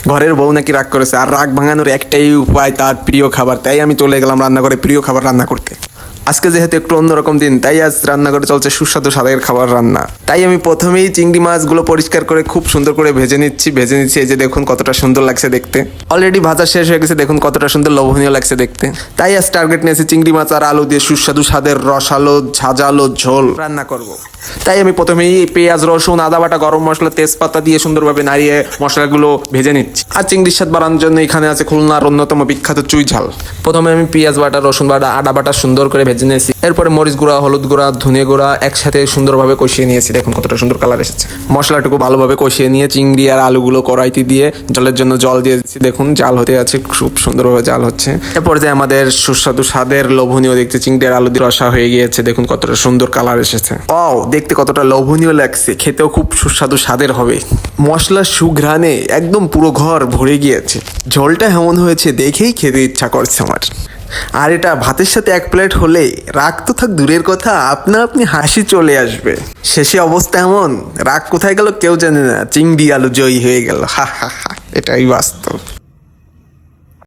ঘরের বউ নাকি রাগ করেছে, আর রাগ ভাঙানোর একটাই উপায় তার প্রিয় খাবার। তাই আমি চলে গেলাম রান্নাঘরে প্রিয় খাবার রান্না করতে। আজকে যেহেতু একটু অন্যরকম দিন, তাই আজ রান্নাঘরে চলছে সুস্বাদু স্বাদের খাবার রান্না। তাই আমি প্রথমেই চিংড়ি মাছগুলো পরিষ্কার করে খুব সুন্দর করে ভেজে নিচ্ছি। এই যে দেখুন কতটা সুন্দর লাগছে দেখতে। অলরেডি ভাজা শেষ হয়ে গেছে, দেখুন কতটা সুন্দর লোভনীয় লাগছে দেখতে। তাই আজ টার্গেট নিয়েছি চিংড়ি মাছ আর আলু দিয়ে সুস্বাদু স্বাদের রসালো ঝাঁঝালো ঝোল রান্না করব। তাই আমি প্রথমেই পেঁয়াজ, রসুন, আদা বাটা, গরম মশলা, তেজপাতা দিয়ে সুন্দরভাবে নাড়িয়ে মশলাগুলো ভেজে নিচ্ছি। আর চিংড়ির স্বাদ বাড়ানোর জন্য এখানে আছে খুলনার অন্যতম বিখ্যাত চুই ঝাল। প্রথমে আমি পেঁয়াজ বাটা, রসুন বাটা, আদা বাটা সুন্দর করে ভেজে নিয়েছি। এরপরে মরিচ গুঁড়া, হলুদ গুঁড়া, ধনে গুঁড়া একসাথে সুন্দরভাবে কষিয়ে নিয়েছি। দেখুন কতটা সুন্দর কালার এসেছে। মশলাটুকু ভালোভাবে কষিয়ে নিয়ে চিংড়ি আর আলুগুলো কড়াইতে দিয়ে জলের জন্য জল দিয়ে দিচ্ছি। দেখুন জাল হতে আছে, খুব সুন্দরভাবে জাল হচ্ছে। এরপর যে আমাদের সুস্বাদু স্বাদের লোভনীয় দেখতে চিংড়ি আর আলু দিয়ে রসা হয়ে গিয়েছে। দেখুন কতটা সুন্দর কালার এসেছে। দেখতে কতটা লোভনীয় লাগছে, খেতেও খুব সুস্বাদু স্বাদের হবে। মশলার সুঘ্রাণে একদম পুরো ঘর ভরে গিয়েছে। ঝোলটা এমন হয়েছে দেখেই খেতে ইচ্ছা করছে আমার। আর এটা ভাতের সাথে এক প্লেট হলে রাগ তো থাক দূরের কথা, আপনা আপনি হাসি চলে আসবে। শেষে অবস্থা এমন, রাগ কোথায় গেল কেউ জানে না, চিংড়ি আলু জয়ী হয়ে গেল। হা হা হা, এটাই বাস্তব।